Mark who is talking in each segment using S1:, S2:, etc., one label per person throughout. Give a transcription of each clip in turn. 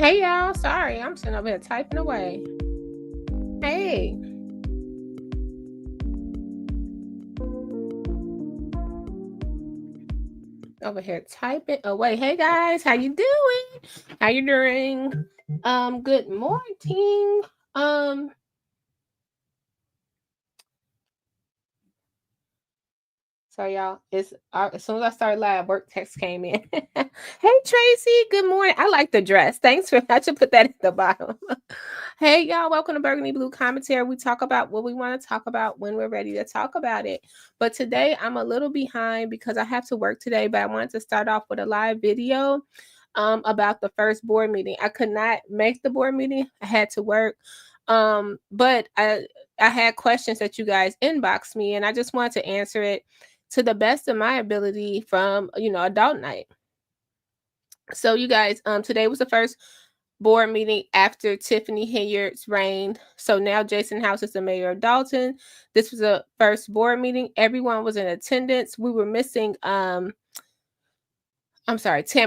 S1: Hey y'all, sorry, I'm sitting over here typing away. Hey. Over here typing away. Hey guys, how you doing? How you doing? Good morning. Sorry, y'all. It's as soon as I started live, work text came in. Hey Tracy, good morning. I like the dress. Thanks for I should put that at the bottom. Hey y'all, welcome to Burgundy Blue Commentary. We talk about what we want to talk about when we're ready to talk about it. But today I'm a little behind because I have to work today, but I wanted to start off with a live video about the first board meeting. I could not make the board meeting. I had to work. But I had questions that you guys inboxed me and I just wanted to answer it to the best of my ability from adult night. So you guys, today was the first board meeting after Tiffany Hilliard's reign. So now Jason House is the mayor of Dolton. This was a first board meeting. Everyone was in attendance. We were missing Tammy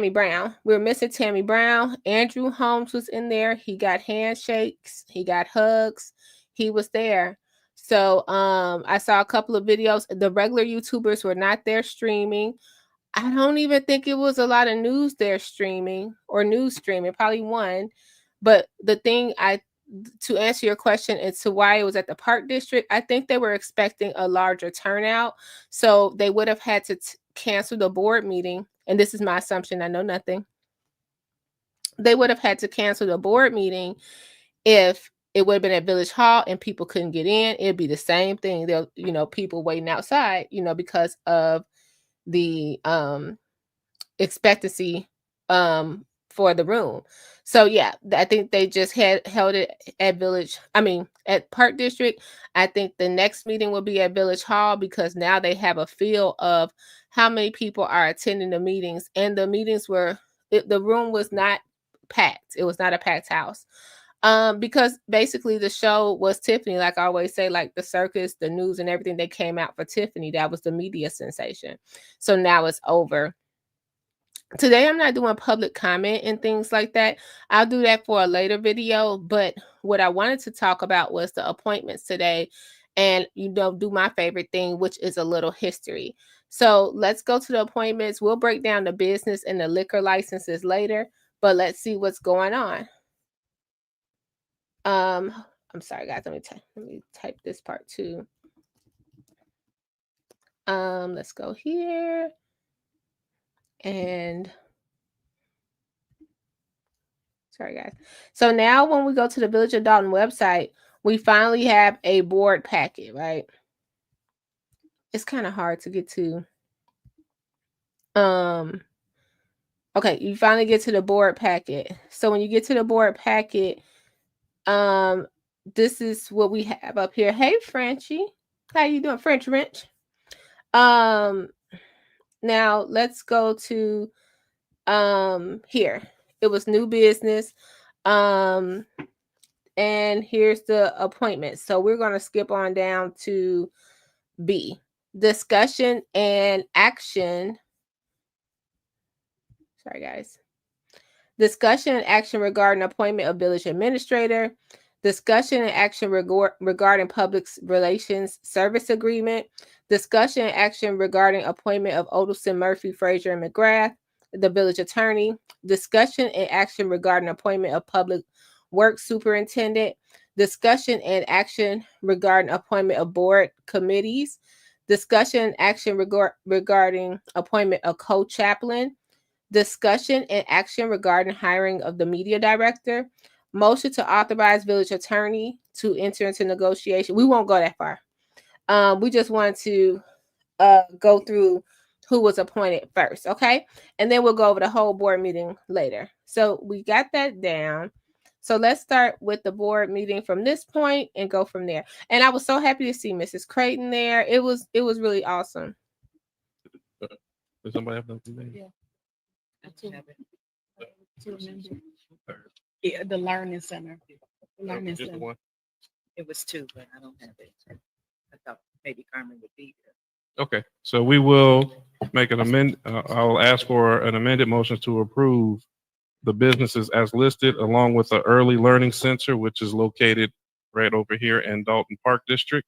S1: Brown. We were missing Tammy Brown. Andrew Holmes was in there. He got handshakes. He got hugs. He was there. So I saw a couple of videos. The regular YouTubers were not there streaming. I don't even think it was a lot of news there streaming or news streaming, probably one. But the thing to answer your question as to why it was at the Park District, I think they were expecting a larger turnout. So they would have had to cancel the board meeting. And this is my assumption. I know nothing. They would have had to cancel the board meeting if it would have been at Village Hall and people couldn't get in. It'd be the same thing. They'll, people waiting outside, because of the expectancy for the room. So yeah, I think they just held it at at Park District. I think the next meeting will be at Village Hall because now they have a feel of how many people are attending the meetings, and the meetings the room was not packed. It was not a packed house. Because basically the show was Tiffany, like I always say, like the circus, the news, and everything that came out for Tiffany, that was the media sensation. So now it's over. Today I'm not doing public comment and things like that. I'll do that for a later video. But what I wanted to talk about was the appointments today, and do my favorite thing, which is a little history. So let's go to the appointments. We'll break down the business and the liquor licenses later, but let's see what's going on. I'm sorry guys, let me type this part too. Let's go here, and sorry guys. So now when we go to the Village of Dolton website, we finally have a board packet, right? It's kind of hard to get to. Okay, you finally get to the board packet. So when you get to the board packet, this is what we have up here. Hey Frenchie, how you doing, French Wrench? Now let's go to here. It was new business. And here's the appointment. So we're going to skip on down to B, discussion and action. Sorry guys. Discussion and action regarding appointment of village administrator. Discussion and action regarding public relations service agreement. Discussion and action regarding appointment of Odelson, Murphy, Frazier, and McGrath, the village attorney. Discussion and action regarding appointment of public works superintendent. Discussion and action regarding appointment of board committees. Discussion and action regarding appointment of co-chaplain. Discussion and action regarding hiring of the media director. Motion to authorize village attorney to enter into negotiation. We won't go that far. We just want to go through who was appointed first, okay? And then we'll go over the whole board meeting later. So we got that down. So let's start with the board meeting from this point and go from there. And I was so happy to see Mrs. Creighton there. It was really awesome.
S2: Does somebody have nothing?
S3: Yeah. Yeah, the learning center. Learning
S2: Just
S3: center.
S2: one.
S4: It was two, but I don't have it. I thought maybe Carmen would be here.
S2: Okay, so we will make an amend. I'll ask for an amended motion to approve the businesses as listed, along with the Early Learning Center, which is located right over here in Dolton Park District.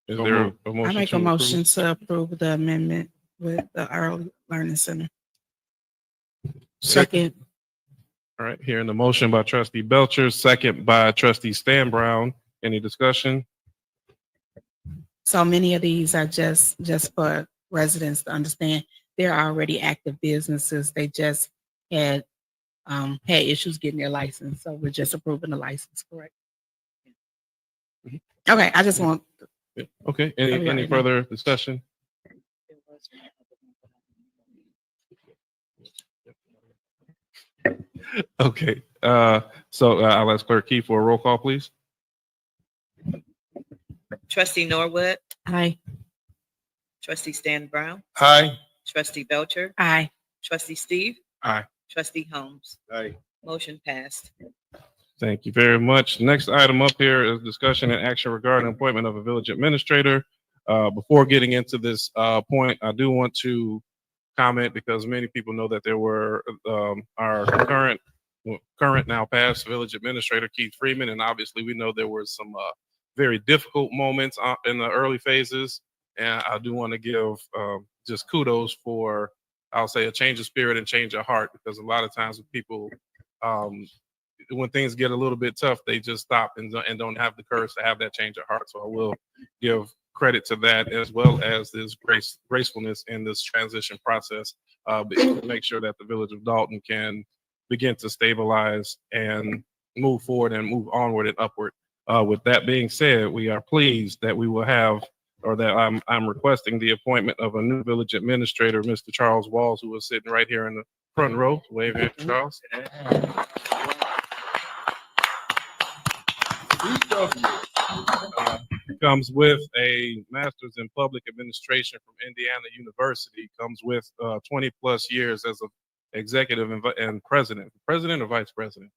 S2: Is there a motion?
S3: I make
S2: to
S3: a
S2: approve?
S3: motion to approve the amendment with the Early Learning Center. Second.
S2: All right, hearing the motion by trustee Belcher, second by trustee Stan Brown. Any discussion?
S3: So many of these are just for residents to understand. They're already active businesses. They just had issues getting their license. So we're just approving the license, correct? Okay, I just want.
S2: Okay, any further discussion? Okay, so I'll ask Clerk Key for a roll call, please.
S4: Trustee Norwood,
S3: Aye.
S4: trustee Stan Brown,
S2: Aye.
S4: trustee Belcher,
S3: Aye.
S4: trustee Steve,
S2: Aye.
S4: trustee Holmes.
S2: Aye.
S4: Motion passed.
S2: Thank you very much. Next item up here is discussion and action regarding appointment of a village administrator. Before getting into this point, I do want to comment because many people know that there were our current now past village administrator Keith Freeman, and obviously we know there were some very difficult moments in the early phases, and I do want to give just kudos for, I'll say, a change of spirit and change of heart, because a lot of times when people when things get a little bit tough, they just stop and don't have the courage to have that change of heart. So I will give credit to that, as well as this gracefulness in this transition process, to make sure that the village of Dolton can begin to stabilize and move forward and move onward and upward. With that being said, we are pleased that we will have, or that I'm requesting the appointment of a new village administrator, Mr. Charles Walls, who is sitting right here in the front row. Wave here, Charles. Comes with a master's in public administration from Indiana University, comes with 20 plus years as an executive and president or vice president.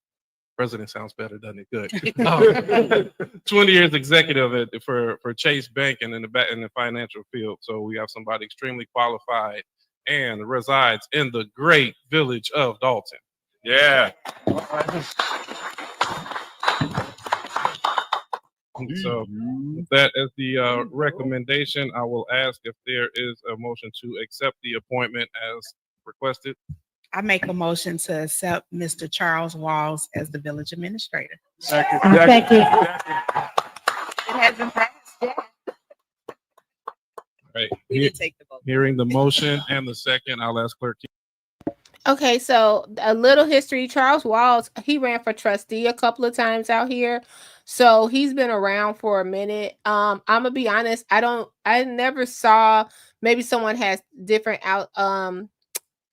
S2: President sounds better, doesn't it? Good. 20 years executive for Chase Bank and in the financial field. So we have somebody extremely qualified and resides in the great village of Dolton. Yeah. So with that as the recommendation, I will ask if there is a motion to accept the appointment as requested.
S3: I make a motion to accept Mr. Charles Walls as the village administrator.
S5: Second.
S3: Thank you.
S4: It hasn't passed yet.
S2: Right.
S4: We did take the vote.
S2: Hearing the motion and the second, I'll ask Clerk.
S1: Okay, so a little history. Charles Walls, he ran for trustee a couple of times out here. So he's been around for a minute. I'm gonna be honest, I never saw, maybe someone has different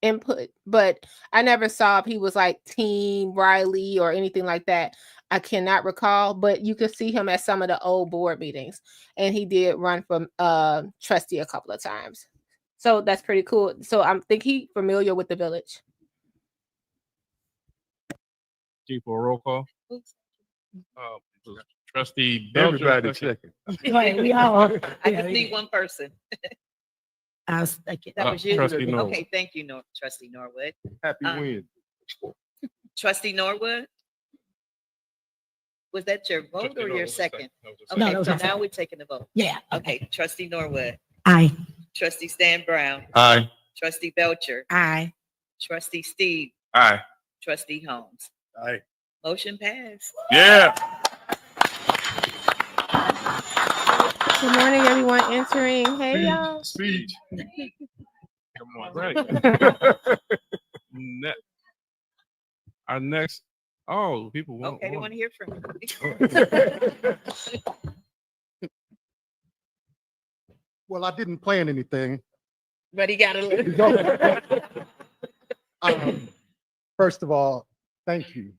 S1: input, but I never saw if he was like Team Riley or anything like that. I cannot recall, but you could see him at some of the old board meetings, and he did run for trustee a couple of times. So that's pretty cool. So I think he's familiar with the village.
S2: Keep a roll call. Trustee Belcher.
S5: Everybody second.
S3: Wait, we all.
S4: I just need one person.
S3: I'll second.
S4: That was you.
S2: Trustee Norwood.
S4: Okay, thank you, trustee Norwood.
S5: Happy win.
S4: Trustee Norwood? Was that your vote
S2: Trustee
S4: or your
S2: Norwood,
S4: second?
S2: second.
S3: No,
S4: Okay,
S3: that was
S4: so
S3: my
S4: now
S3: second.
S4: we're taking the vote.
S3: Yeah.
S4: Okay, trustee Norwood,
S3: Aye.
S4: trustee Stan Brown,
S2: Aye.
S4: trustee Belcher,
S3: Aye.
S4: trustee Steve,
S2: Aye.
S4: trustee Holmes.
S5: Aye.
S4: Motion passed.
S2: Yeah.
S1: Good morning, everyone entering. Hey, y'all.
S5: Speech.
S2: Come on. Right. Our next. Oh, people want.
S4: Okay, they want to hear from you.
S5: Well, I didn't plan anything.
S4: But he got a little.
S5: First of all, thank you.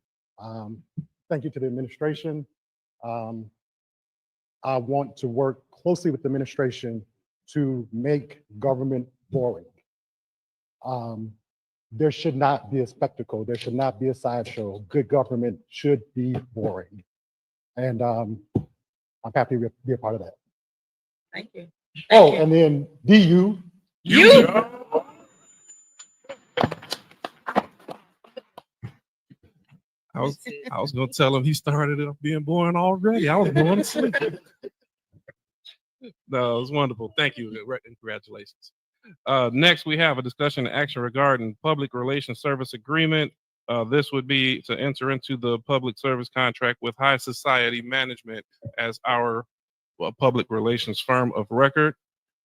S5: Thank you to the administration. I want to work closely with the administration to make government boring. There should not be a spectacle. There should not be a sideshow. Good government should be boring. And I'm happy to be a part of that.
S4: Thank you.
S5: Oh, and then DU.
S2: You. I was gonna tell him he started up being born already. I was going to sleep. No, it was wonderful. Thank you. And congratulations. Next, we have a discussion and action regarding public relations service agreement. This would be to enter into the public service contract with High Society Management as our public relations firm of record.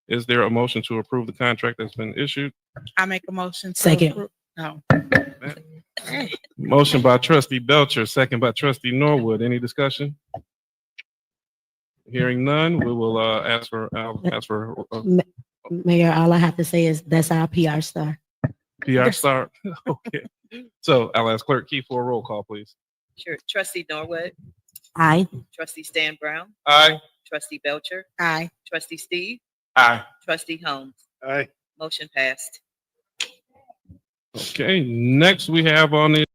S2: Is there a motion to approve the contract that's been issued?
S3: I make a motion.
S4: Second.
S3: No.
S2: Motion by trustee Belcher, second by trustee Norwood. Any discussion? Hearing none, we will ask for
S6: Mayor, all I have to say is that's our PR star.
S2: PR start. Okay. So I'll ask Clerk Key for a roll call, please.
S4: Sure. Trustee Norwood,
S6: Aye.
S4: trustee Stan Brown,
S2: Aye.
S4: trustee Belcher,
S3: Aye.
S4: trustee Steve,
S2: Aye.
S4: trustee Holmes.
S2: Aye.
S4: Motion passed.
S2: Okay, next we have on the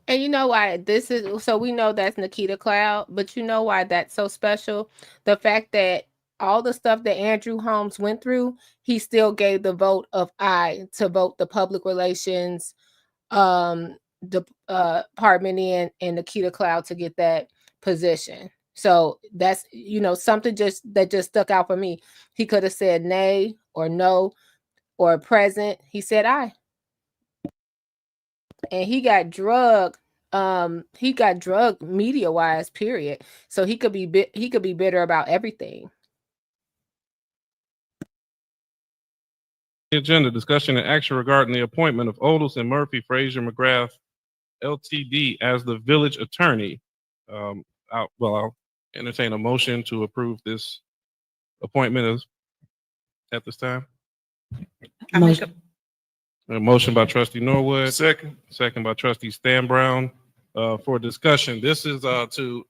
S1: And you know why this is, so we know that's Nikita Cloud, but you know why that's so special? The fact that all the stuff that Andrew Holmes went through, he still gave the vote of aye to vote the public relations department in and Nikita Cloud to get that position. So that's, you know, something that just stuck out for me. He could have said nay or no or present. He said aye. And he got drugged media wise, period. So he could be bitter about everything.
S2: agenda, discussion and action regarding the appointment of Otis and Murphy Frazier McGrath LTD as the village attorney. I'll entertain a motion to approve this appointment at this time.
S4: I make a,
S2: A motion by trustee Norwood. Second by trustee Stan Brown. For discussion, this is to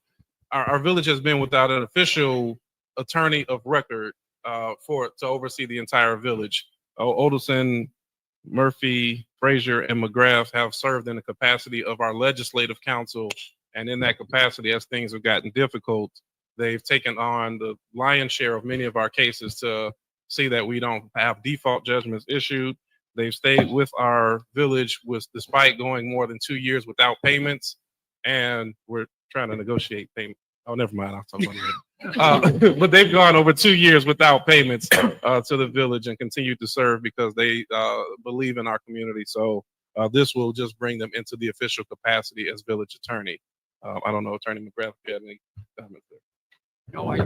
S2: our village has been without an official attorney of record to oversee the entire village. Odelson, Murphy, Frazier, and McGrath have served in the capacity of our legislative council, and in that capacity, as things have gotten difficult, they've taken on the lion's share of many of our cases to see that we don't have default judgments issued. They've stayed with our village despite going more than 2 years without payments, and we're trying to negotiate payment. Oh, never mind. I'll talk about it later. But they've gone over 2 years without payments to the village and continue to serve because they believe in our community. So this will just bring them into the official capacity as village attorney. I don't know, Attorney McGrath, if you had any comments there.
S7: No,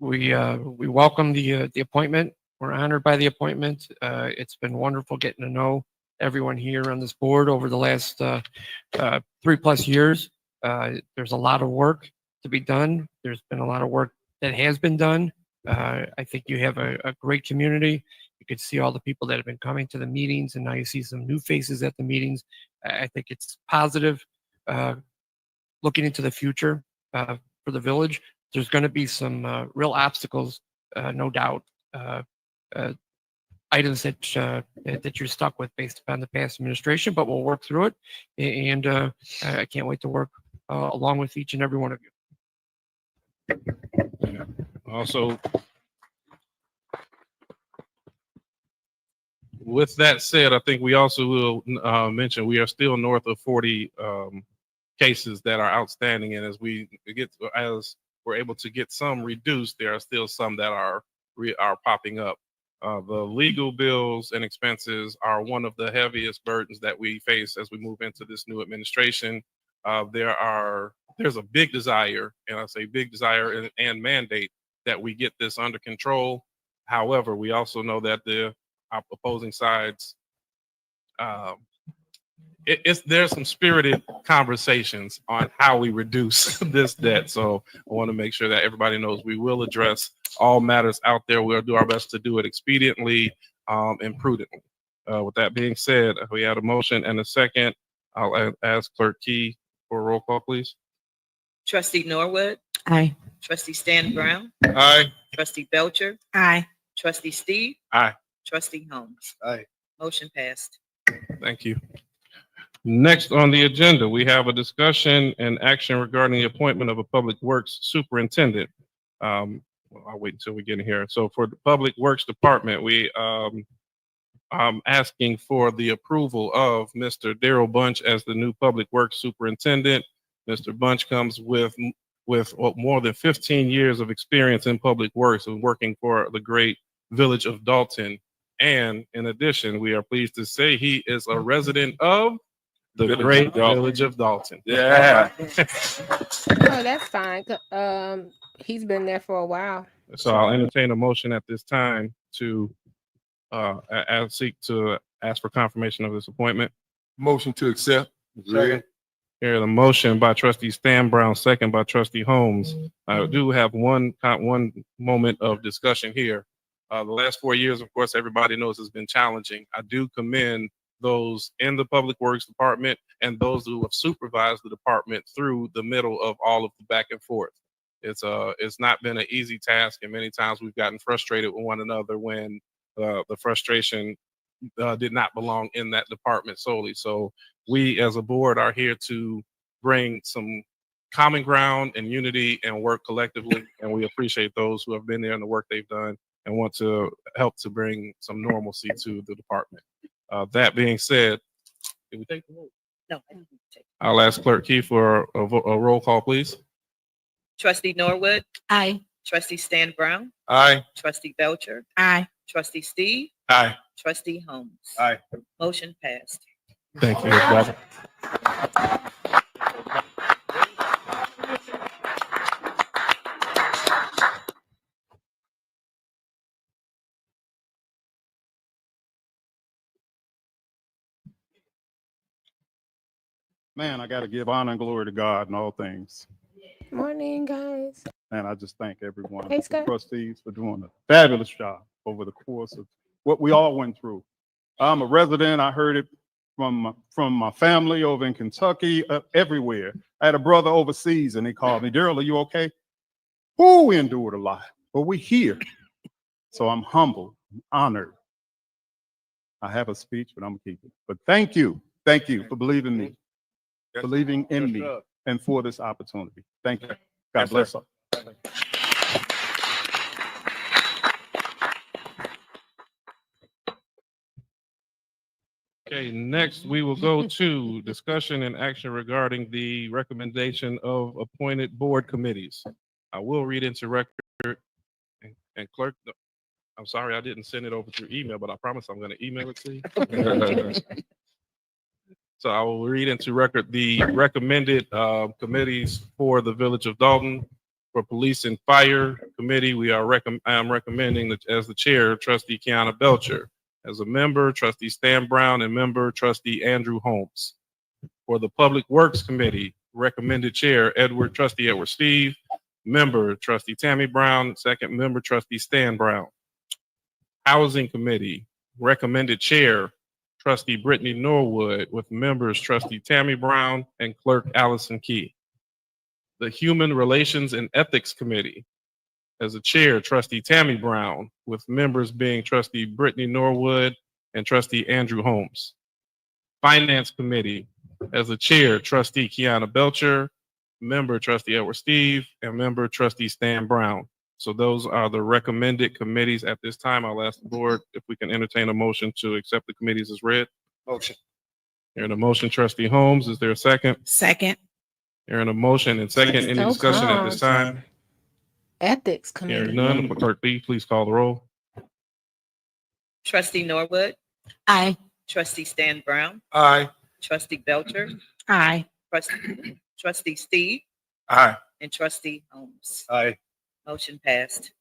S7: we welcome the appointment. We're honored by the appointment. It's been wonderful getting to know everyone here on this board over the last 3+ years. There's a lot of work to be done. There's been a lot of work that has been done. I think you have a great community. You could see all the people that have been coming to the meetings, and now you see some new faces at the meetings. I think it's positive. Looking into the future for the village, there's going to be some real obstacles, no doubt. Items that you're stuck with based upon the past administration, but we'll work through it. And I can't wait to work along with each and every one of you.
S2: Yeah. Also, with that said, I think we also will mention we are still north of 40 cases that are outstanding, and as we're able to get some reduced, there are still some that are popping up. The legal bills and expenses are one of the heaviest burdens that we face as we move into this new administration. There's a big desire, and I say big desire and mandate that we get this under control. However, we also know that our opposing sides, there's some spirited conversations on how we reduce this debt. So I want to make sure that everybody knows we will address all matters out there. We'll do our best to do it expediently and prudently. With that being said, we had a motion and a second. I'll ask Clerk Key for a roll call, please.
S4: trustee Norwood,
S6: Aye.
S4: trustee Stan Brown,
S2: Aye.
S4: trustee Belcher,
S3: Aye.
S4: trustee Steve,
S2: Aye.
S4: trustee Holmes.
S2: Aye.
S4: Motion passed.
S2: Thank you. Next on the agenda, we have a discussion and action regarding the appointment of a public works superintendent. I'll wait until we get in here. So for the public works department, we I'm asking for the approval of Mr. Daryl Bunch as the new Public Works Superintendent. Mr. Bunch comes with more than 15 years of experience in public works and working for the great village of Dolton. And in addition, we are pleased to say he is a resident of the great village of Dolton.
S8: Yeah.
S1: Oh, that's fine. He's been there for a while.
S2: So I'll entertain a motion at this time to seek to ask for confirmation of this appointment.
S8: Motion to accept.
S2: Second. Here, the motion by trustee Stan Brown, second by trustee Holmes. I do have one moment of discussion here. The last 4 years, of course, everybody knows has been challenging. I do commend those in the Public Works Department and those who have supervised the department through the middle of all of the back and forth. It's not been an easy task, and many times we've gotten frustrated with one another when the frustration did not belong in that department solely. So we as a board are here to bring some common ground and unity and work collectively, and we appreciate those who have been there and the work they've done and want to help to bring some normalcy to the department. That being said, did we take the vote?
S4: No, I didn't take.
S2: I'll ask Clerk Key for a roll call, please.
S4: Trustee Norwood,
S6: Aye.
S4: trustee Stan Brown,
S8: Aye.
S4: trustee Belcher,
S3: Aye.
S4: trustee Steve,
S8: Aye.
S4: trustee Holmes.
S8: Aye.
S4: Motion passed.
S2: Thank you, Ms. Bradford.
S9: Man, I got to give honor and glory to God in all things.
S1: Morning, guys.
S9: And I just thank everyone,
S1: Hey,
S9: the
S1: Scott.
S9: trustees, for doing a fabulous job over the course of what we all went through. I'm a resident. I heard it from my family over in Kentucky, everywhere. I had a brother overseas and he called me, Daryl, are you okay? Oh, we endured a lot, but we're here. So I'm humbled, honored. I have a speech, but I'm gonna keep it. But thank you for believing me, believing in me, and for this opportunity. Thank you. God bless you.
S2: Okay, next we will go to discussion and action regarding the recommendation of appointed board committees. I will read into record and clerk, I'm sorry I didn't send it over through email, but I promise I'm going to email it to you. So I will read into record the recommended committees for the Village of Dolton. For Police and Fire Committee, I am recommending that as the chair, Trustee Kiana Belcher. As a member, Trustee Stan Brown, and member, Trustee Andrew Holmes. For the Public Works Committee, recommended chair, Trustee Edward Steve. Member, Trustee Tammy Brown. Second member, Trustee Stan Brown. Housing Committee, recommended chair, Trustee Brittany Norwood, with members Trustee Tammy Brown and Clerk Allison Key. The Human Relations and Ethics Committee, as a chair, Trustee Tammy Brown, with members being Trustee Brittany Norwood and Trustee Andrew Holmes. Finance Committee, as a chair, Trustee Kiana Belcher, member Trustee Edward Steve, and member Trustee Stan Brown. So those are the recommended committees at this time. I'll ask the board if we can entertain a motion to accept the committees as read.
S8: Motion.
S2: Hearing a motion, Trustee Holmes, is there a second?
S3: Second.
S2: Hearing a motion and second, any
S1: So
S2: discussion at this time?
S1: Ethics
S2: Hearing
S1: Committee.
S2: none, Clerk Lee, please call the roll.
S4: Trustee Norwood,
S6: Aye.
S4: trustee Stan Brown,
S8: Aye.
S4: trustee Belcher,
S3: Aye.
S4: trustee Steve,
S8: Aye.
S4: and trustee Holmes.
S8: Aye.
S4: Motion passed.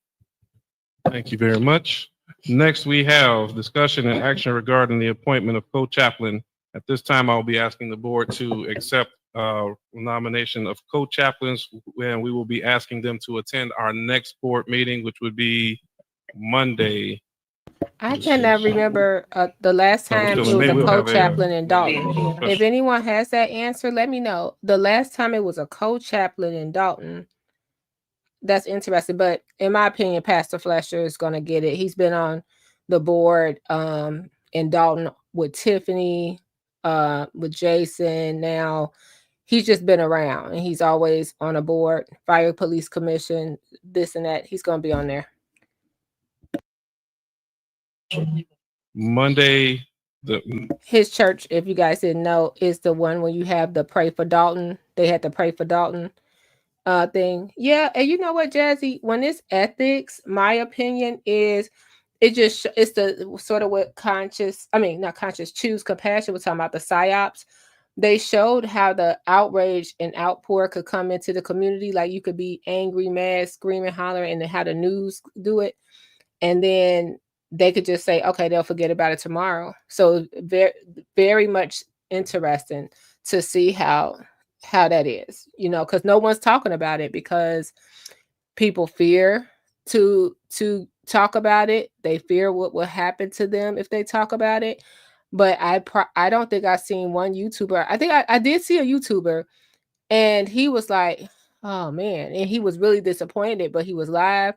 S2: Thank you very much. Next, we have discussion and action regarding the appointment of co-chaplain. At this time, I'll be asking the board to accept nomination of co-chaplains, and we will be asking them to attend our next board meeting, which would be Monday.
S1: I cannot remember the last
S2: So
S1: time it was
S2: maybe
S1: a
S2: we'll have a,
S1: co-chaplain in Dalton.
S2: special-
S1: If anyone has that answer, let me know. The last time it was a co-chaplain in Dalton. That's interesting, but in my opinion, Pastor Fletcher is going to get it. He's been on the board in Dalton with Tiffany, with Jason. Now he's just been around, and he's always on a board, Fire Police Commission, this and that. He's going to be on there.
S2: Monday,
S1: His church, if you guys didn't know, is the one when you have the Pray for Dolton. They had the Pray for Dolton thing. Yeah, and you know what, Jazzy? When it's ethics, my opinion is it's the sort of what not conscious, choose compassion. We're talking about the psyops. They showed how the outrage and outpour could come into the community. Like you could be angry, mad, screaming, hollering, and then how the news do it. And then they could just say, okay, they'll forget about it tomorrow. So very, very much interesting to see how that is, because no one's talking about it because people fear to talk about it. They fear what will happen to them if they talk about it. But I don't think I've seen one YouTuber. I think I did see a YouTuber, and he was like, oh man, and he was really disappointed, but he was live,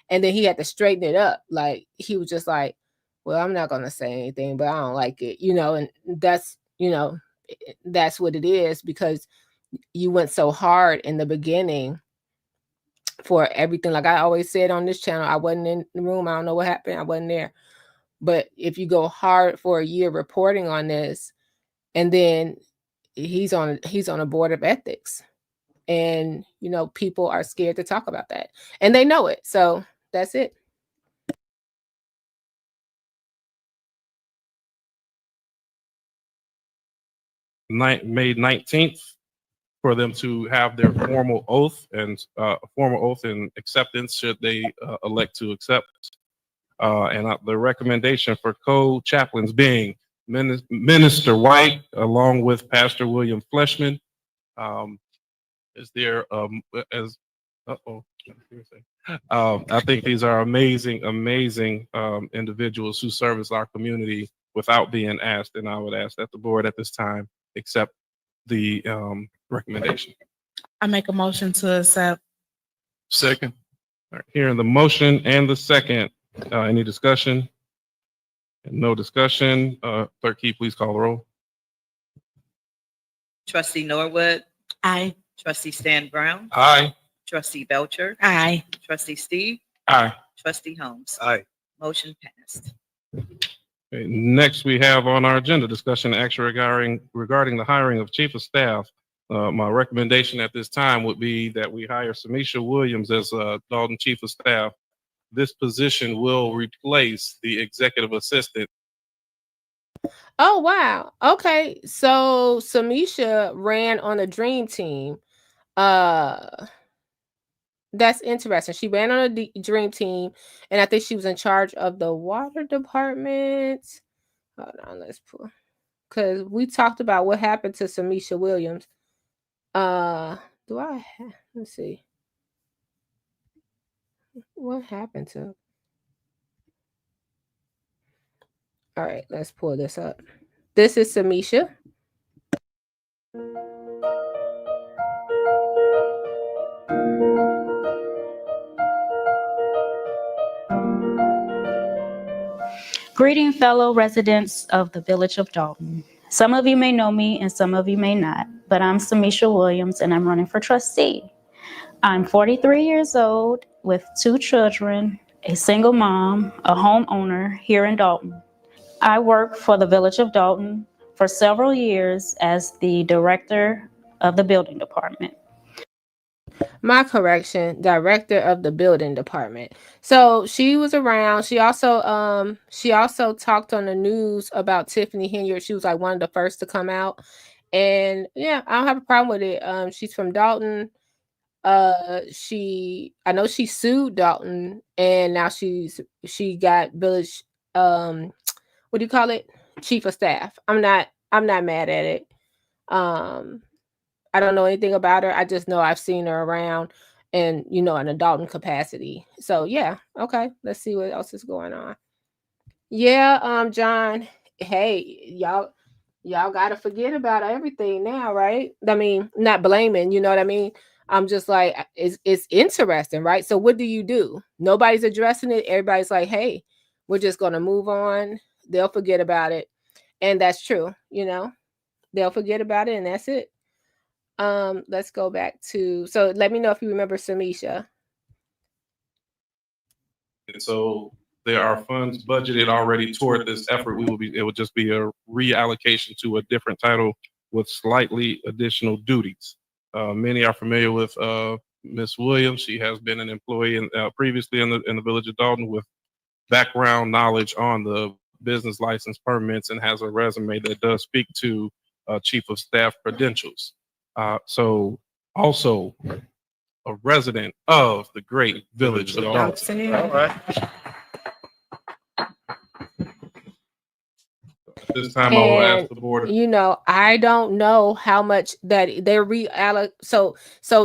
S1: and then he had to straighten it up. Like he was just like, well, I'm not gonna say anything, but I don't like it, and that's that's what it is, because you went so hard in the beginning for everything. Like I always said on this channel, I wasn't in the room. I don't know what happened. I wasn't there. But if you go hard for a year reporting on this, and then he's on a board of ethics, and people are scared to talk about that, and they know it. So that's it.
S2: May 19th for them to have their formal oath and acceptance should they elect to accept. And the recommendation for co-chaplains being Minister White along with Pastor William Fleshman. Is there I think these are amazing individuals who service our community without being asked, and I would ask that the board at this time accept the recommendation.
S3: I make a motion to accept.
S8: Second.
S2: All right, hearing the motion and the second, any discussion? No discussion. Clerk Key, please call the roll.
S4: Trustee Norwood,
S6: Aye.
S4: trustee Stan Brown,
S8: Aye.
S4: trustee Belcher,
S3: Aye.
S4: trustee Steve,
S8: Aye.
S4: trustee Holmes.
S8: Aye.
S4: Motion passed.
S2: Okay, next, we have on our agenda discussion and action regarding the hiring of chief of staff. My recommendation at this time would be that we hire Samisha Williams as Dolton chief of staff. This position will replace the executive assistant.
S1: Oh wow. Okay, so Samisha ran on a dream team. That's interesting. She ran on a dream team, and I think she was in charge of the water department. Hold on, let's pull, because we talked about what happened to Samisha Williams. Let's see. What happened to? All right, let's pull this up. This is Samisha.
S10: Greeting fellow residents of the village of Dolton. Some of you may know me and some of you may not, but I'm Samisha Williams and I'm running for trustee. I'm 43 years old with 2 children, a single mom, a homeowner here in Dolton. I worked for the village of Dolton for several years as the director of the building department.
S1: My correction, director of the building department. So she was around. She also talked on the news about Tiffany Henyard. She was like one of the first to come out. And yeah, I don't have a problem with it. She's from Dolton. I know she sued Dolton, and now she got village what do you call it? Chief of staff. I'm not mad at it. I don't know anything about her. I just know I've seen her around and, in a Dolton capacity. So yeah. Okay. Let's see what else is going on. Yeah. John, hey, y'all got to forget about everything now, right? I mean, not blaming, you know what I mean? I'm just like, it's interesting, right? So what do you do? Nobody's addressing it. Everybody's like, hey, we're just going to move on. They'll forget about it. And that's true. They'll forget about it and that's it. Let's go back to, so let me know if you remember Samisha.
S2: And so there are funds budgeted already toward this effort. It would just be a reallocation to a different title with slightly additional duties. Many are familiar with Ms. Williams. She has been an employee previously in the village of Dolton with background knowledge on the business license permits and has a resume that does speak to chief of staff credentials. So also a resident of the great village of Dolton.
S8: All right.
S2: This time I will ask the board.
S1: You know, I don't know how much that they're so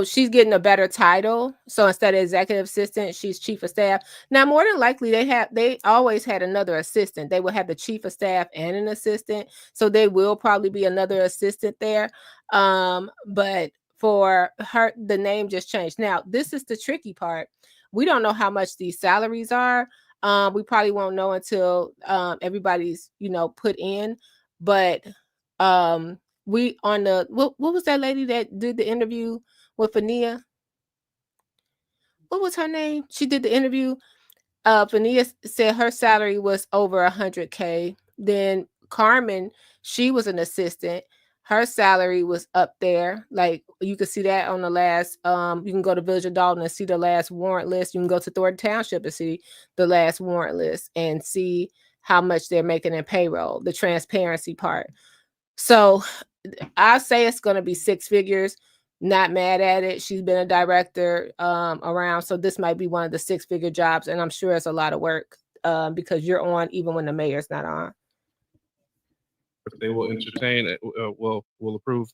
S1: she's getting a better title. So instead of executive assistant, she's chief of staff. Now, more than likely, they always had another assistant. They will have the chief of staff and an assistant. So they will probably be another assistant there. But for her, the name just changed. Now, this is the tricky part. We don't know how much these salaries are. We probably won't know until everybody's, put in. But we on the what was that lady that did the interview with Fania? What was her name? She did the interview. Fania said her salary was over 100K. Then Carmen, she was an assistant. Her salary was up there. Like you can see that on the last, you can go to Village of Dolton and see the last warrant list. You can go to Thornton Township and see the last warrant list and see how much they're making in payroll, the transparency part. So I say it's going to be six figures. Not mad at it. She's been a director around. So this might be one of the six-figure jobs. And I'm sure it's a lot of work because you're on even when the mayor's not on.
S2: They will entertain it. Will approve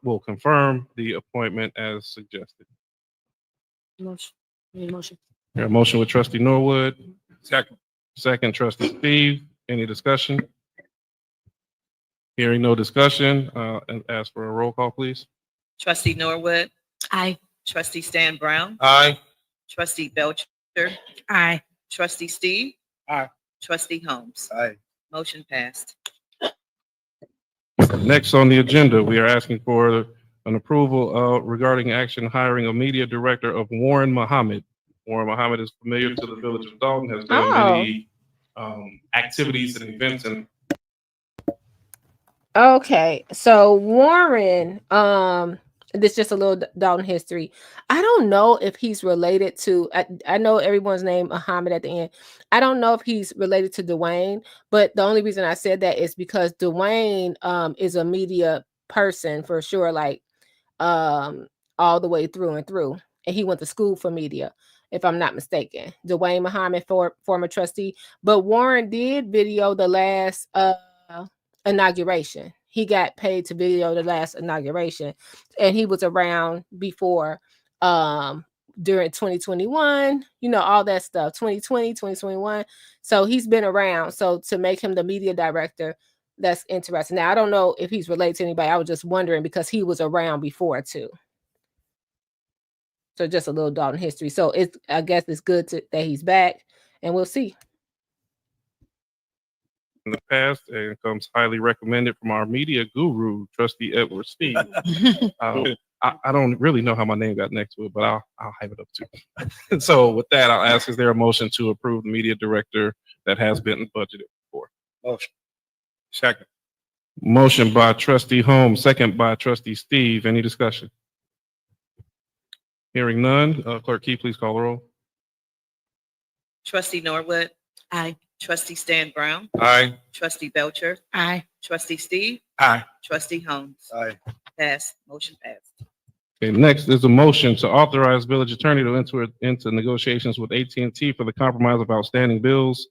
S2: will confirm the appointment as suggested.
S6: Motion. Need a motion.
S2: Here, a motion with trustee Norwood.
S8: Second.
S2: Second, trustee Steve. Any discussion? Hearing no discussion, and ask for a roll call, please.
S4: Trustee Norwood,
S6: Aye.
S4: trustee Stan Brown,
S8: Aye.
S4: trustee Belcher,
S3: Aye.
S4: trustee Steve.
S8: Aye.
S4: Trustee Holmes.
S8: Aye.
S4: Motion passed.
S2: Next on the agenda, we are asking for an approval regarding action hiring a media director of Warren Muhammad. Warren Muhammad is familiar to the village of Dolton, has done many activities and events and
S1: Okay, so Warren, this is just a little Dalton history. I don't know if he's related to. I know everyone's name Muhammad at the end. I don't know if he's related to Dwayne, but the only reason I said that is because Dwayne is a media person for sure, like all the way through and through, and he went to school for media, if I'm not mistaken. Dwayne Muhammad, former trustee, but Warren did video the last inauguration. He got paid to video the last inauguration, and he was around before during 2021, all that stuff, 2020, 2021. So he's been around. So to make him the media director, that's interesting. Now, I don't know if he's related to anybody. I was just wondering because he was around before too. So just a little Dalton history. So I guess it's good that he's back, and we'll see.
S2: in the past and comes highly recommended from our media guru, trustee Edward Steve. I don't really know how my name got next to it, but I'll have it up too. So with that, I'll ask, is there a motion to approve the media director that has been budgeted for?
S8: Motion. Second.
S2: Motion by trustee Holmes, second by trustee Steve. Any discussion? Hearing none, clerk Key, please call the roll.
S4: Trustee Norwood,
S6: Aye.
S4: trustee Stan Brown,
S8: Aye.
S4: trustee Belcher,
S3: Aye.
S4: trustee Steve,
S8: Aye.
S4: trustee Holmes.
S8: Aye.
S4: Pass. Motion passed.
S2: Okay, next is a motion to authorize village attorney to enter into negotiations with AT&T for the compromise of outstanding bills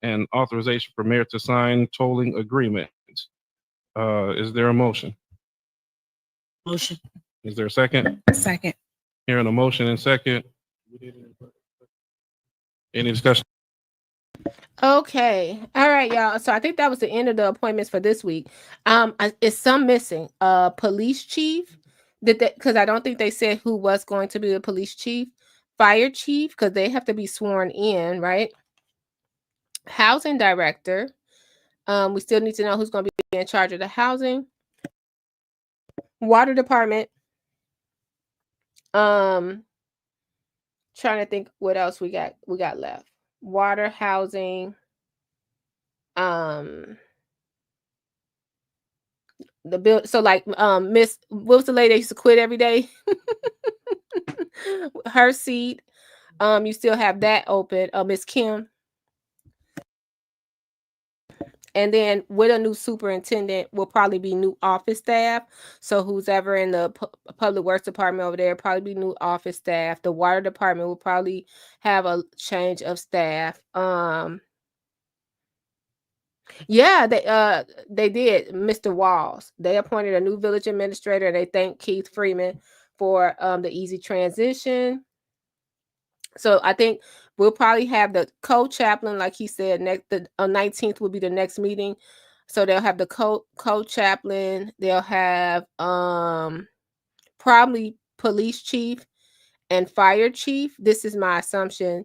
S2: and authorization for mayor to sign tolling agreement. Is there a motion?
S6: Motion.
S2: Is there a second?
S3: Second.
S2: Hearing a motion and second. Any discussion?
S1: Okay. All right, y'all. So I think that was the end of the appointments for this week. Is some missing? Police chief. Because I don't think they said who was going to be the police chief. Fire chief, because they have to be sworn in, right? Housing director. We still need to know who's going to be in charge of the housing. Water department. Trying to think what else we got left. water, housing, the bill. So like Miss, what was the lady that used to quit every day? Her seat. You still have that open. Miss Kim. And then with a new superintendent will probably be new office staff. So who's ever in the public works department over there, probably be new office staff. The water department will probably have a change of staff. Yeah, they did. Mr. Walls, they appointed a new village administrator, and they thanked Keith Freeman for the easy transition. So I think we'll probably have the co-chaplain, like he said, next the 19th will be the next meeting. So they'll have the co-chaplain, they'll have probably police chief and fire chief. This is my assumption.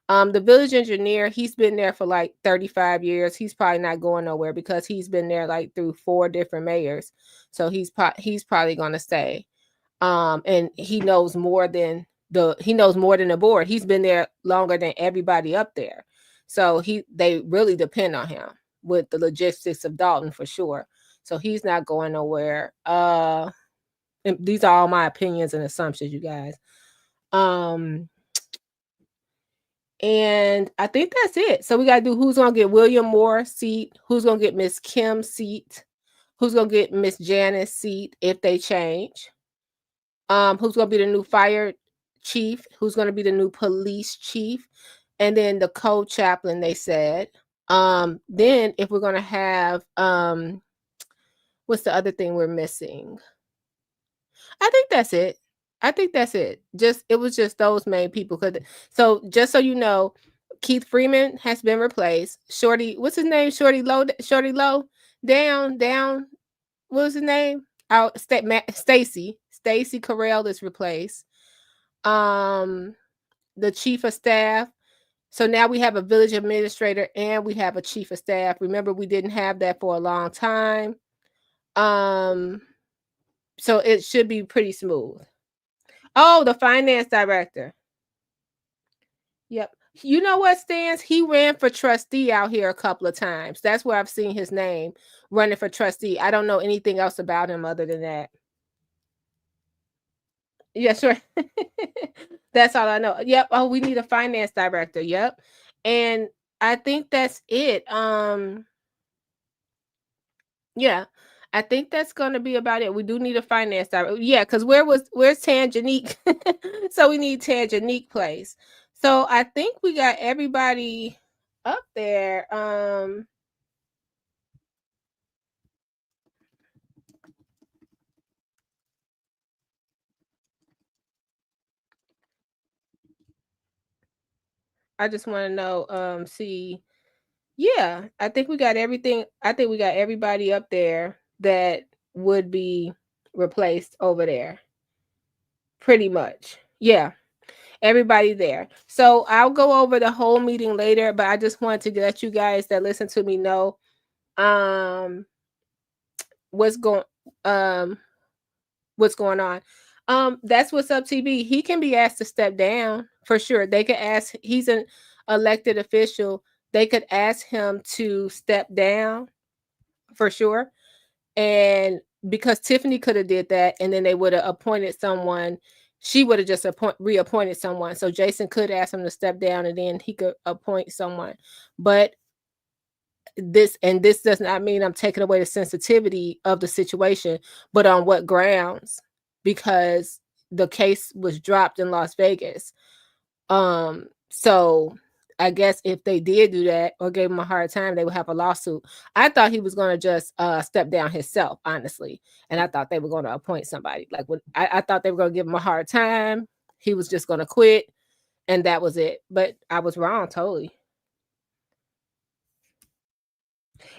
S1: The village engineer, he's been there for like 35 years. He's probably not going nowhere because he's been there like through 4 different mayors. So he's probably going to stay. And he knows more than the board. He's been there longer than everybody up there. So they really depend on him with the logistics of Dolton for sure. So he's not going nowhere. And these are all my opinions and assumptions, you guys. And I think that's it. So we got to do who's going to get William Moore's seat, who's going to get Miss Kim's seat, who's going to get Miss Janice's seat if they change. Who's going to be the new fire chief, who's going to be the new police chief, and then the co-chaplain, they said. Then if we're going to have, what's the other thing we're missing? I think that's it. It was just those main people. So just so you know, Keith Freeman has been replaced. Shorty, what's his name? Shorty Low, down. What was his name? Stacy Carell is replaced. The chief of staff. So now we have a village administrator and we have a chief of staff. Remember, we didn't have that for a long time. So it should be pretty smooth. Oh, the finance director. Yep. You know what, Stans? He ran for trustee out here a couple of times. That's where I've seen his name, running for trustee. I don't know anything else about him other than that. Yeah, sure. That's all I know. Yep. Oh, we need a finance director. Yep. And I think that's it. Yeah. I think that's going to be about it. We do need a finance director. Yeah, because where's Tangenique? So we need Tangenique place. So I think we got everybody up there. I just want to know, see. Yeah, I think we got everything. I think we got everybody up there that would be replaced over there. Pretty much. Yeah. Everybody there. So I'll go over the whole meeting later, but I just wanted to let you guys that listen to me know what's going on. That's What's Up TV. He can be asked to step down for sure. They could ask, he's an elected official. They could ask him to step down for sure. And because Tiffany could have did that, and then they would have appointed someone, she would have just reappointed someone. So Jason could ask him to step down, and then he could appoint someone. But this does not mean I'm taking away the sensitivity of the situation, but on what grounds? Because the case was dropped in Las Vegas. So I guess if they did do that or gave him a hard time, they would have a lawsuit. I thought he was going to just step down himself, honestly. And I thought they were going to appoint somebody. Like I thought they were going to give him a hard time. He was just going to quit. And that was it. But I was wrong, totally.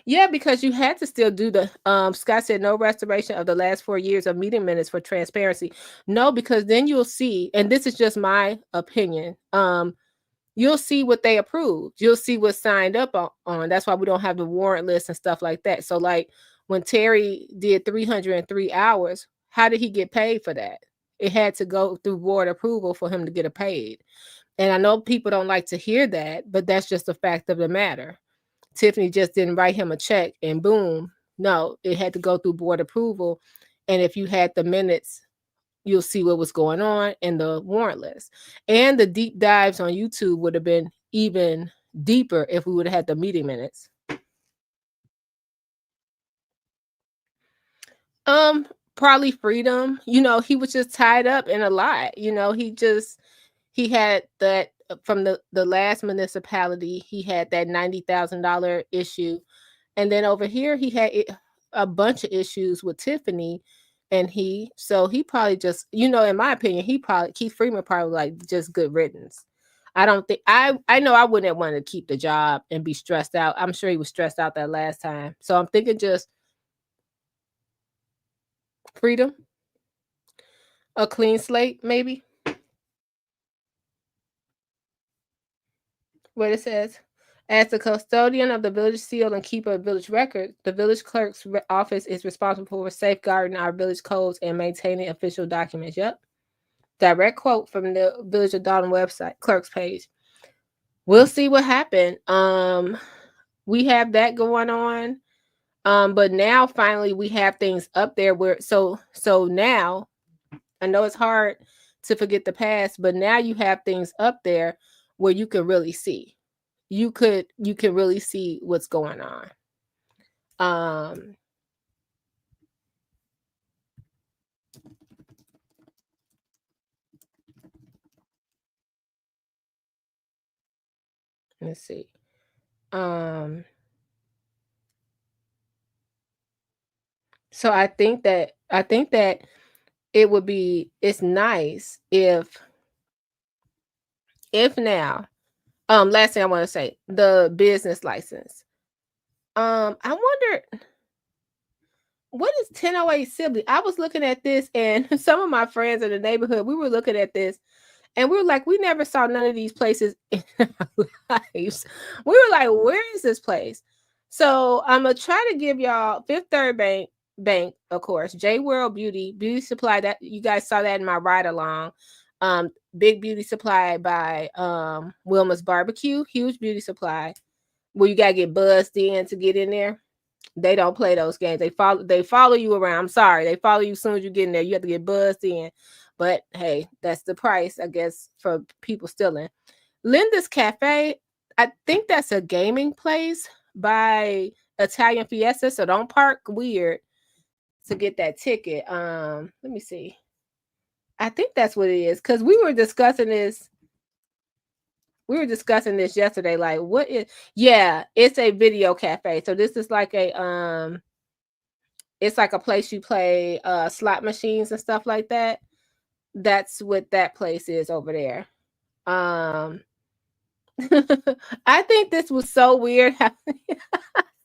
S1: Yeah, because you had to still do the Scott said no restoration of the last 4 years of meeting minutes for transparency. No, because then you'll see, and this is just my opinion. You'll see what they approved. You'll see what's signed up on. That's why we don't have the warrant list and stuff like that. So like when Terry did 303 hours, how did he get paid for that? It had to go through board approval for him to get it paid. And I know people don't like to hear that, but that's just the fact of the matter. Tiffany just didn't write him a check and boom. No, it had to go through board approval. And if you had the minutes, you'll see what was going on in the warrant list. And the deep dives on YouTube would have been even deeper if we would have had the meeting minutes. Probably freedom. You know, he was just tied up in a lot. You know, he had that from the last municipality, he had that $90,000 issue. And then over here, he had a bunch of issues with Tiffany. And so he probably just, you know, in my opinion, Keith Freeman probably like just good riddance. I don't think, I know I wouldn't want to keep the job and be stressed out. I'm sure he was stressed out that last time. So I'm thinking just freedom, a clean slate, maybe. What it says, as the custodian of the village seal and keeper of village record, the village clerk's office is responsible for safeguarding our village codes and maintaining official documents. Yep. Direct quote from the Village of Dolton website, clerk's page. We'll see what happened. We have that going on. But now finally we have things up there where so now I know it's hard to forget the past, but now you have things up there where you can really see. You can really see what's going on. Let's see. So I think that it's nice if now, last thing I want to say, the business license. I wonder what is 1008 Sibley? I was looking at this and some of my friends in the neighborhood, we were looking at this and we were like, we never saw none of these places in our lives. We were like, where is this place? So I'm going to try to give y'all Fifth Third Bank, of course, J World Beauty Supply. That you guys saw that in my ride along. Big Beauty Supply by Wilma's Barbecue, huge beauty supply where you gotta get buzzed in to get in there. They don't play those games. They follow you around. I'm sorry, they follow you as soon as you get in there. You have to get buzzed in. But hey, that's the price, I guess, for people stealing. Linda's Cafe, I think that's a gaming place by Italian Fiesta. So don't park weird to get that ticket. Let me see. I think that's what it is because we were discussing this. We were discussing this yesterday. Like, what is? Yeah, it's a video cafe. So this is like a it's like a place you play slot machines and stuff like that. That's what that place is over there. I think this was so weird.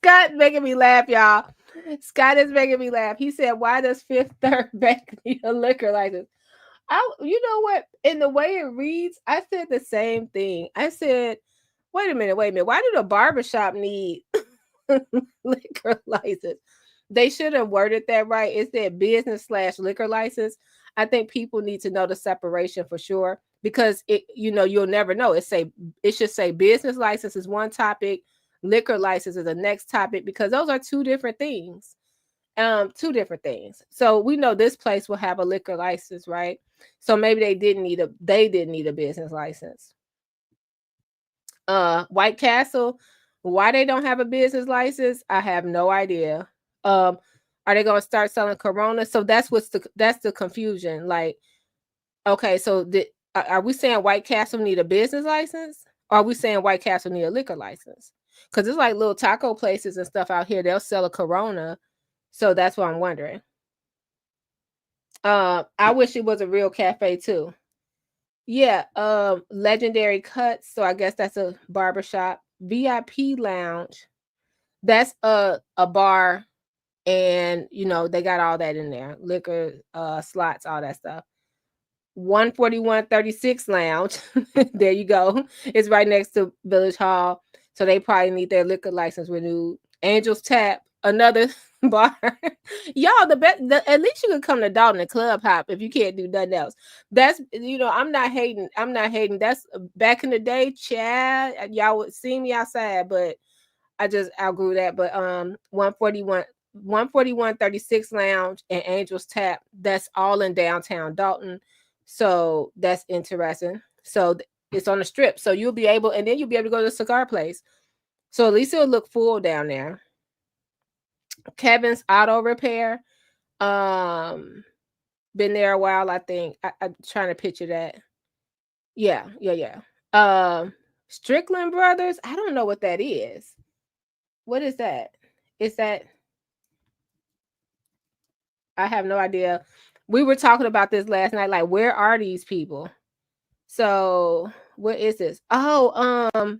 S1: Scott making me laugh, y'all. Scott is making me laugh. He said, "Why does Fifth Third Bank need a liquor license?" You know what? In the way it reads, I said the same thing. I said, wait a minute. Why do the barbershop need liquor license? They should have worded that right. It said business/liquor license. I think people need to know the separation for sure because you'll never know. It should say business license is one topic, liquor license is the next topic because those are two different things. So we know this place will have a liquor license, right? So maybe they didn't need a business license. White Castle, why they don't have a business license, I have no idea. Are they going to start selling Corona? So that's the confusion. Like, okay, so are we saying White Castle need a business license? Or are we saying White Castle need a liquor license? Because it's like little taco places and stuff out here. They'll sell a Corona. So that's what I'm wondering. I wish it was a real cafe too. Yeah, Legendary Cuts. So I guess that's a barbershop. VIP Lounge. That's a bar. And they got all that in there. Liquor, slots, all that stuff. 14136 Lounge. There you go. It's right next to Village Hall. So they probably need their liquor license renewed. Angel's Tap. another bar. Y'all, at least you can come to Dolton and Club Hop if you can't do nothing else. That's, I'm not hating. That's back in the day, Chad. Y'all would see me outside, but I just outgrew that. But 141 36 Lounge and Angels Tap, that's all in downtown Dolton. So that's interesting. So it's on the strip. So you'll be able to go to the cigar place. So at least it'll look full down there. Kevin's Auto Repair. Been there a while, I think. I'm trying to picture that. Yeah. Strickland Brothers. I don't know what that is. What is that? Is that? I have no idea. We were talking about this last night. Like, where are these people? So, what is this? Oh,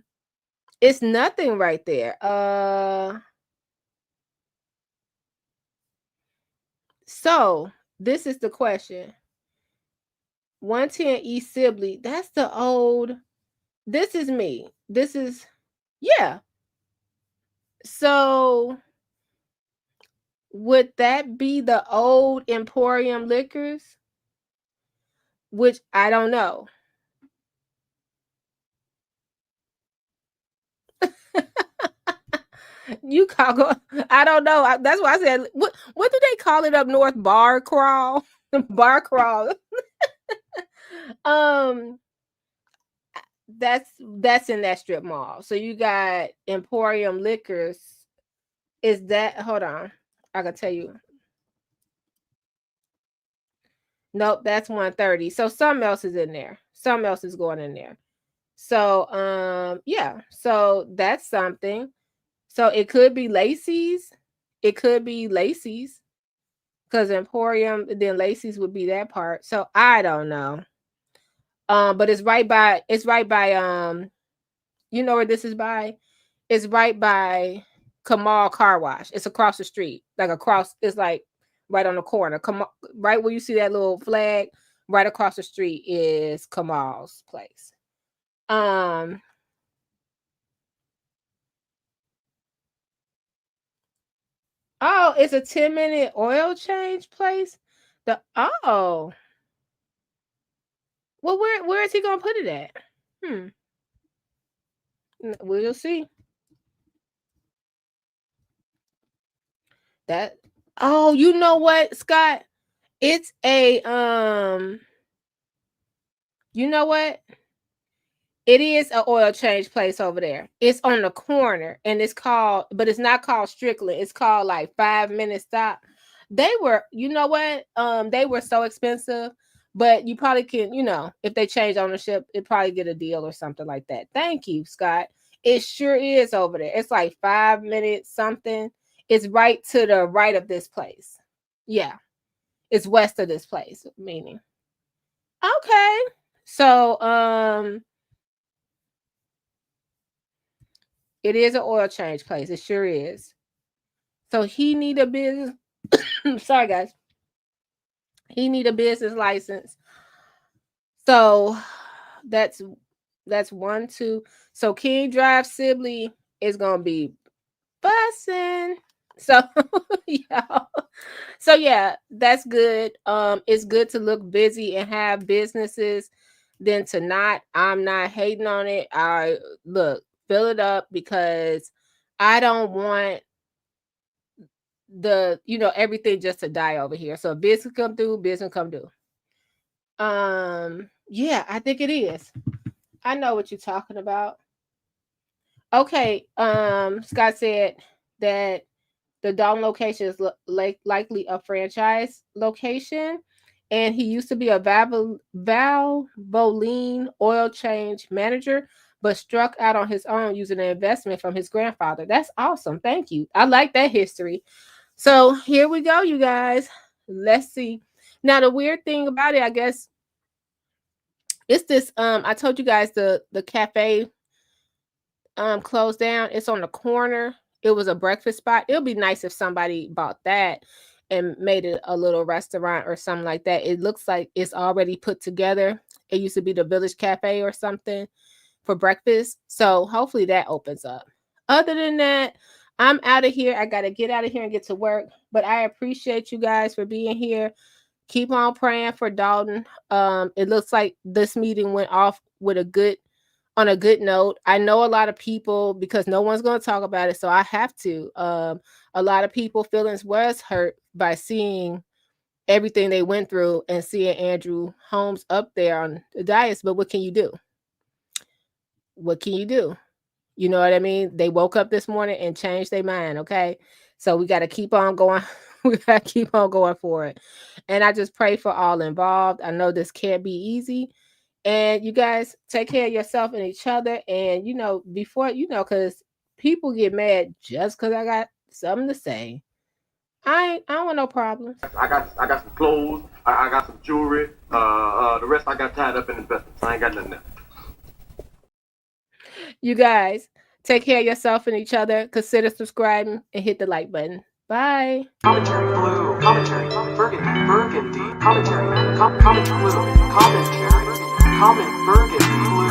S1: it's nothing right there. So this is the question. 110 East Sibley. That's the old. This is me. This is, yeah. So would that be the old Emporium Liquors? Which I don't know. I don't know. That's why I said, what do they call it up north? Bar crawl. Bar crawl. That's in that strip mall. So you got Emporium Liquors. Is that, hold on, I can tell you. Nope, that's 130. So something else is in there. Something else is going in there. So yeah, so that's something. So it could be Lacey's. It could be Lacey's. Because Emporium, then Lacey's would be that part. So I don't know. But it's right by you know where this is by? It's right by Kamal Car Wash. It's across the street. It's like right on the corner. Right where you see that little flag, right across the street is Kamal's place. Oh, it's a 10-minute oil change place. Well, where is he gonna put it at? We'll see. That. Oh, you know what, Scott? It's a You know what? It is an oil change place over there. It's on the corner, and but it's not called Strickland. It's called like 5 Minute Stop. They were, you know what? They were so expensive, but you probably can, if they change ownership, it probably get a deal or something like that. Thank you, Scott. It sure is over there. It's like 5 minutes something. It's right to the right of this place. Yeah, it's west of this place. Meaning, okay. So it is an oil change place. It sure is. So he need a business. Sorry, guys. He need a business license. So that's 1, 2. So King Drive Sibley is gonna be bussin'. So yeah. So yeah, that's good. It's good to look busy and have businesses than to not. I'm not hating on it. I fill it up because I don't want everything just to die over here. So business come through. Yeah, I think it is. I know what you're talking about. Okay. Scott said that the Dalton location is likely a franchise location, and he used to be a Valvoline oil change manager, but struck out on his own using an investment from his grandfather. That's awesome. Thank you. I like that history. So here we go, you guys. Let's see. Now, the weird thing about it, I guess, it's this. I told you guys the cafe closed down. It's on the corner. It was a breakfast spot. It would be nice if somebody bought that and made it a little restaurant or something like that. It looks like it's already put together. It used to be the Village Cafe or something for breakfast. So hopefully that opens up. Other than that, I'm out of here. I got to get out of here and get to work. But I appreciate you guys for being here. Keep on praying for Dolton. It looks like this meeting went off with on a good note. I know a lot of people, because no one's going to talk about it, so I have to. A lot of people feelings was hurt by seeing everything they went through and seeing Andrew Holmes up there on the dais. But what can you do? What can you do? You know what I mean? They woke up this morning and changed their mind. Okay. So we got to keep on going. We got to keep on going for it. And I just pray for all involved. I know this can't be easy. And you guys take care of yourself and each other. And, before, because people get mad just because I got something to say. I don't want no problems.
S11: I got some clothes. I got some jewelry. The rest I got tied up in investments. I ain't got nothing else.
S1: You guys take care of yourself and each other. Consider subscribing and hit the like button. Bye.
S12: Commentary blue. Commentary burgundy. Commentary. Comment blue. Commentary. Comment burgundy blue.